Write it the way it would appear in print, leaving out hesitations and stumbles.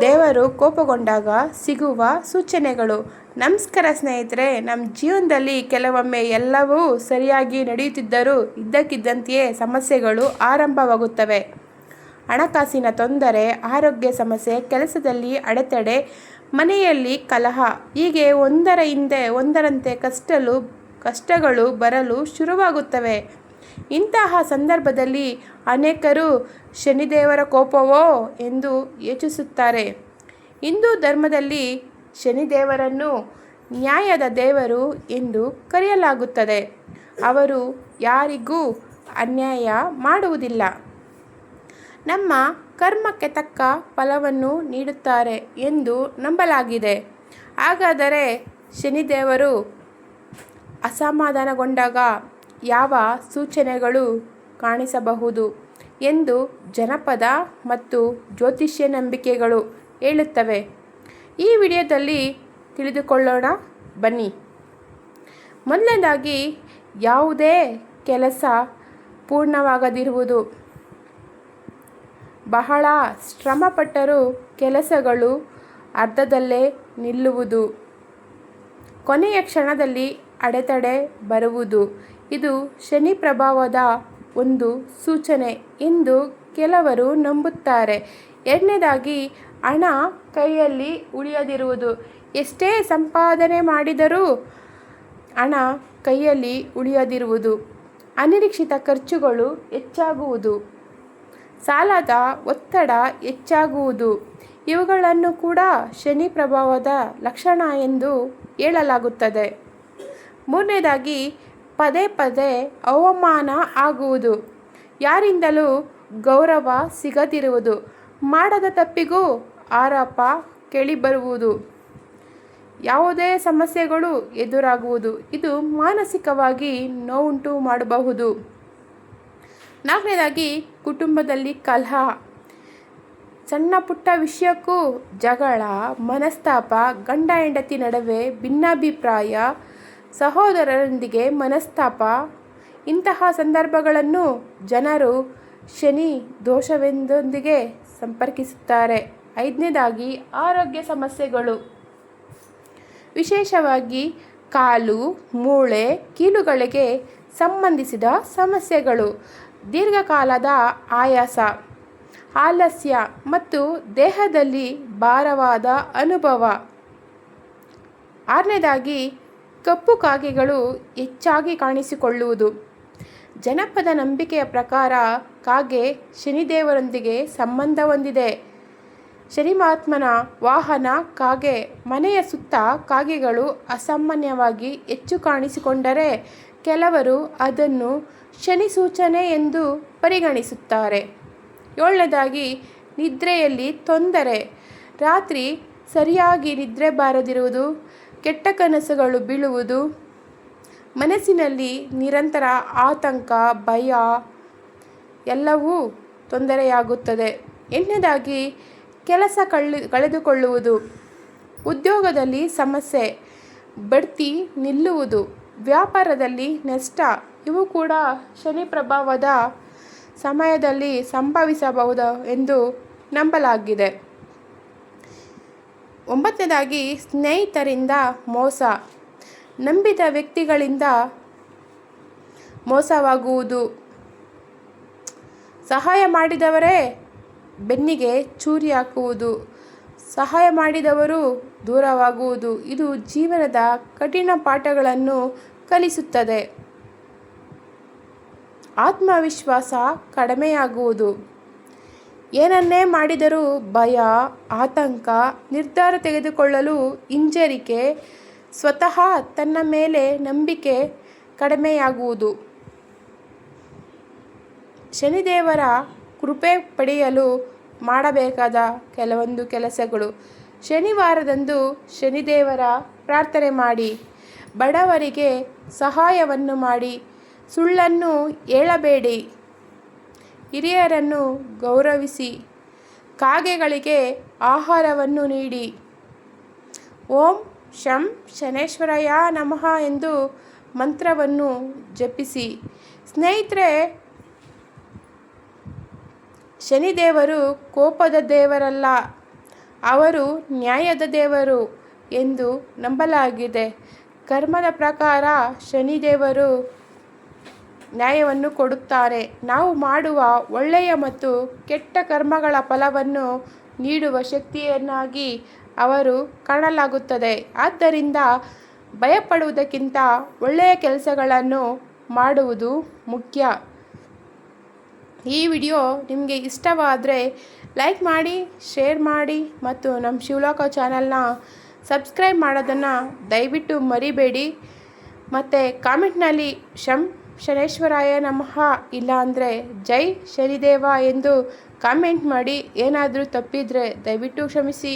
ದೇವರು ಕೋಪಗೊಂಡಾಗ ಸಿಗುವ ಸೂಚನೆಗಳು. ನಮಸ್ಕಾರ ಸ್ನೇಹಿತರೆ, ನಮ್ಮ ಜೀವನದಲ್ಲಿ ಕೆಲವೊಮ್ಮೆ ಎಲ್ಲವೂ ಸರಿಯಾಗಿ ನಡೆಯುತ್ತಿದ್ದರೂ ಇದ್ದಕ್ಕಿದ್ದಂತೆಯೇ ಸಮಸ್ಯೆಗಳು ಆರಂಭವಾಗುತ್ತವೆ. ಹಣಕಾಸಿನ ತೊಂದರೆ, ಆರೋಗ್ಯ ಸಮಸ್ಯೆ, ಕೆಲಸದಲ್ಲಿ ಅಡೆತಡೆ, ಮನೆಯಲ್ಲಿ ಕಲಹ, ಹೀಗೆ ಒಂದರ ಹಿಂದೆ ಒಂದರಂತೆ ಕಷ್ಟಗಳು ಬರಲು ಶುರುವಾಗುತ್ತವೆ. ಇಂತಹ ಸಂದರ್ಭದಲ್ಲಿ ಅನೇಕರು ಶನಿದೇವರ ಕೋಪವೋ ಎಂದು ಯೋಚಿಸುತ್ತಾರೆ. ಹಿಂದೂ ಧರ್ಮದಲ್ಲಿ ಶನಿದೇವರನ್ನು ನ್ಯಾಯದ ದೇವರು ಎಂದು ಕರೆಯಲಾಗುತ್ತದೆ. ಅವರು ಯಾರಿಗೂ ಅನ್ಯಾಯ ಮಾಡುವುದಿಲ್ಲ, ನಮ್ಮ ಕರ್ಮಕ್ಕೆ ತಕ್ಕ ಫಲವನ್ನು ನೀಡುತ್ತಾರೆ ಎಂದು ನಂಬಲಾಗಿದೆ. ಹಾಗಾದರೆ ಶನಿದೇವರು ಅಸಮಾಧಾನಗೊಂಡಾಗ ಯಾವ ಸೂಚನೆಗಳು ಕಾಣಿಸಬಹುದು ಎಂದು ಜನಪದ ಮತ್ತು ಜ್ಯೋತಿಷ್ಯ ನಂಬಿಕೆಗಳು ಹೇಳುತ್ತವೆ. ಈ ವಿಡಿಯೋದಲ್ಲಿ ತಿಳಿದುಕೊಳ್ಳೋಣ ಬನ್ನಿ. ಮೊದಲನೇದಾಗಿ, ಯಾವುದೇ ಕೆಲಸ ಪೂರ್ಣವಾಗದಿರುವುದು. ಬಹಳ ಶ್ರಮಪಟ್ಟರೂ ಕೆಲಸಗಳು ಅರ್ಧದಲ್ಲೇ ನಿಲ್ಲುವುದು. ಕೊನೆಯ ಕ್ಷಣದಲ್ಲಿ ಅಡೆತಡೆ ಬರುವುದು. ಇದು ಶನಿ ಪ್ರಭಾವದ ಒಂದು ಸೂಚನೆ ಎಂದು ಕೆಲವರು ನಂಬುತ್ತಾರೆ. ಎರಡನೇದಾಗಿ, ಹಣ ಕೈಯಲ್ಲಿ ಉಳಿಯದಿರುವುದು. ಎಷ್ಟೇ ಸಂಪಾದನೆ ಮಾಡಿದರೂ ಹಣ ಕೈಯಲ್ಲಿ ಉಳಿಯದಿರುವುದು. ಅನಿರೀಕ್ಷಿತ ಖರ್ಚುಗಳು ಹೆಚ್ಚಾಗುವುದು. ಸಾಲದ ಒತ್ತಡ ಹೆಚ್ಚಾಗುವುದು. ಇವುಗಳನ್ನು ಕೂಡ ಶನಿ ಪ್ರಭಾವದ ಲಕ್ಷಣ ಎಂದು ಹೇಳಲಾಗುತ್ತದೆ. ಮೂರನೇದಾಗಿ, ಪದೇ ಪದೇ ಅವಮಾನ ಆಗುವುದು. ಯಾರಿಂದಲೂ ಗೌರವ ಸಿಗದಿರುವುದು. ಮಾಡದ ತಪ್ಪಿಗೂ ಆರೋಪ ಕೇಳಿಬರುವುದು. ಯಾವುದೇ ಸಮಸ್ಯೆಗಳು ಎದುರಾಗುವುದು. ಇದು ಮಾನಸಿಕವಾಗಿ ನೋವುಂಟು ಮಾಡಬಹುದು. ನಾಲ್ಕನೇದಾಗಿ, ಕುಟುಂಬದಲ್ಲಿ ಕಲಹ. ಸಣ್ಣ ಪುಟ್ಟ ವಿಷಯಕ್ಕೂ ಜಗಳ, ಮನಸ್ತಾಪ, ಗಂಡ ಹೆಂಡತಿ ನಡುವೆ ಭಿನ್ನಾಭಿಪ್ರಾಯ, ಸಹೋದರರೊಂದಿಗೆ ಮನಸ್ತಾಪ. ಇಂತಹ ಸಂದರ್ಭಗಳನ್ನು ಜನರು ಶನಿ ದೋಷವೆಂದೊಂದಿಗೆ ಸಂಪರ್ಕಿಸುತ್ತಾರೆ. ಐದನೇದಾಗಿ, ಆರೋಗ್ಯ ಸಮಸ್ಯೆಗಳು. ವಿಶೇಷವಾಗಿ ಕಾಲು, ಮೂಳೆ, ಕೀಲುಗಳಿಗೆ ಸಂಬಂಧಿಸಿದ ಸಮಸ್ಯೆಗಳು. ದೀರ್ಘಕಾಲದ ಆಯಾಸ, ಆಲಸ್ಯ ಮತ್ತು ದೇಹದಲ್ಲಿ ಭಾರವಾದ ಅನುಭವ. ಆರನೇದಾಗಿ, ಕಪ್ಪು ಕಾಗೆಗಳು ಹೆಚ್ಚಾಗಿ ಕಾಣಿಸಿಕೊಳ್ಳುವುದು. ಜನಪದ ನಂಬಿಕೆಯ ಪ್ರಕಾರ ಕಾಗೆ ಶನಿದೇವರೊಂದಿಗೆ ಸಂಬಂಧ ಹೊಂದಿದೆ. ಶನಿ ಮಹಾತ್ಮನ ವಾಹನ ಕಾಗೆ. ಮನೆಯ ಸುತ್ತ ಕಾಗೆಗಳು ಅಸಾಮಾನ್ಯವಾಗಿ ಹೆಚ್ಚು ಕಾಣಿಸಿಕೊಂಡರೆ ಕೆಲವರು ಅದನ್ನು ಶನಿ ಸೂಚನೆ ಎಂದು ಪರಿಗಣಿಸುತ್ತಾರೆ. ಏಳನೇದಾಗಿ, ನಿದ್ರೆಯಲ್ಲಿ ತೊಂದರೆ. ರಾತ್ರಿ ಸರಿಯಾಗಿ ನಿದ್ರೆ ಬಾರದಿರುವುದು, ಕೆಟ್ಟ ಕನಸುಗಳು ಬೀಳುವುದು, ಮನಸ್ಸಿನಲ್ಲಿ ನಿರಂತರ ಆತಂಕ, ಭಯ ಎಲ್ಲವೂ ತೊಂದರೆಯಾಗುತ್ತದೆ. ಎಂಟನೇದಾಗಿ, ಕೆಲಸ ಕಳೆದುಕೊಳ್ಳುವುದು. ಉದ್ಯೋಗದಲ್ಲಿ ಸಮಸ್ಯೆ, ಬಡ್ತಿ ನಿಲ್ಲುವುದು, ವ್ಯಾಪಾರದಲ್ಲಿ ನಷ್ಟ. ಇವು ಕೂಡ ಶನಿ ಪ್ರಭಾವದ ಸಮಯದಲ್ಲಿ ಸಂಭವಿಸಬಹುದು ಎಂದು ನಂಬಲಾಗಿದೆ. ಒಂಬತ್ತನೇದಾಗಿ, ಸ್ನೇಹಿತರಿಂದ ಮೋಸ. ನಂಬಿದ ವ್ಯಕ್ತಿಗಳಿಂದ ಮೋಸವಾಗುವುದು. ಸಹಾಯ ಮಾಡಿದವರೇ ಬೆನ್ನಿಗೆ ಚೂರಿ ಹಾಕುವುದು. ಸಹಾಯ ಮಾಡಿದವರು ದೂರವಾಗುವುದು. ಇದು ಜೀವನದ ಕಠಿಣ ಪಾಠಗಳನ್ನು ಕಲಿಸುತ್ತದೆ. ಆತ್ಮವಿಶ್ವಾಸ ಕಡಿಮೆಯಾಗುವುದು. ಏನನ್ನೇ ಮಾಡಿದರೂ ಭಯ, ಆತಂಕ, ನಿರ್ಧಾರ ತೆಗೆದುಕೊಳ್ಳಲು ಹಿಂಜರಿಕೆ, ಸ್ವತಃ ತನ್ನ ಮೇಲೆ ನಂಬಿಕೆ ಕಡಿಮೆಯಾಗುವುದು. ಶನಿದೇವರ ಕೃಪೆ ಪಡೆಯಲು ಮಾಡಬೇಕಾದ ಕೆಲವೊಂದು ಕೆಲಸಗಳು. ಶನಿವಾರದಂದು ಶನಿದೇವರ ಪ್ರಾರ್ಥನೆ ಮಾಡಿ, ಬಡವರಿಗೆ ಸಹಾಯವನ್ನು ಮಾಡಿ, ಸುಳ್ಳನ್ನು ಹೇಳಬೇಡಿ, ಹಿರಿಯರನ್ನು ಗೌರವಿಸಿ, ಕಾಗೆಗಳಿಗೆ ಆಹಾರವನ್ನು ನೀಡಿ, ಓಂ ಶಂ ಶನೇಶ್ವರಾಯ ನಮಃ ಎಂದು ಮಂತ್ರವನ್ನು ಜಪಿಸಿ. ಸ್ನೇಹಿತರೆ, ಶನಿದೇವರು ಕೋಪದ ದೇವರಲ್ಲ, ಅವರು ನ್ಯಾಯದ ದೇವರು ಎಂದು ನಂಬಲಾಗಿದೆ. ಕರ್ಮದ ಪ್ರಕಾರ ಶನಿದೇವರು ನ್ಯಾಯವನ್ನು ಕೊಡುತ್ತಾರೆ. ನಾವು ಮಾಡುವ ಒಳ್ಳೆಯ ಮತ್ತು ಕೆಟ್ಟ ಕರ್ಮಗಳ ಫಲವನ್ನು ನೀಡುವ ಶಕ್ತಿಯನ್ನಾಗಿ ಅವರು ಕಾಣಲಾಗುತ್ತದೆ. ಆದ್ದರಿಂದ ಭಯಪಡುವುದಕ್ಕಿಂತ ಒಳ್ಳೆಯ ಕೆಲಸಗಳನ್ನು ಮಾಡುವುದು ಮುಖ್ಯ. ಈ ವಿಡಿಯೋ ನಿಮಗೆ ಇಷ್ಟವಾದರೆ ಲೈಕ್ ಮಾಡಿ, ಶೇರ್ ಮಾಡಿ ಮತ್ತು ನಮ್ಮ ಶಿವಲೋಕ ಚಾನಲ್ನ ಸಬ್ಸ್ಕ್ರೈಬ್ ಮಾಡೋದನ್ನು ದಯವಿಟ್ಟು ಮರಿಬೇಡಿ. ಮತ್ತು ಕಾಮೆಂಟ್ನಲ್ಲಿ ಶನೇಶ್ವರಾಯ ನಮಃ ಇಲ್ಲಾಂದರೆ ಜೈ ಶನಿದೇವ ಎಂದು ಕಾಮೆಂಟ್ ಮಾಡಿ. ಏನಾದರೂ ತಪ್ಪಿದರೆ ದಯವಿಟ್ಟು ಕ್ಷಮಿಸಿ.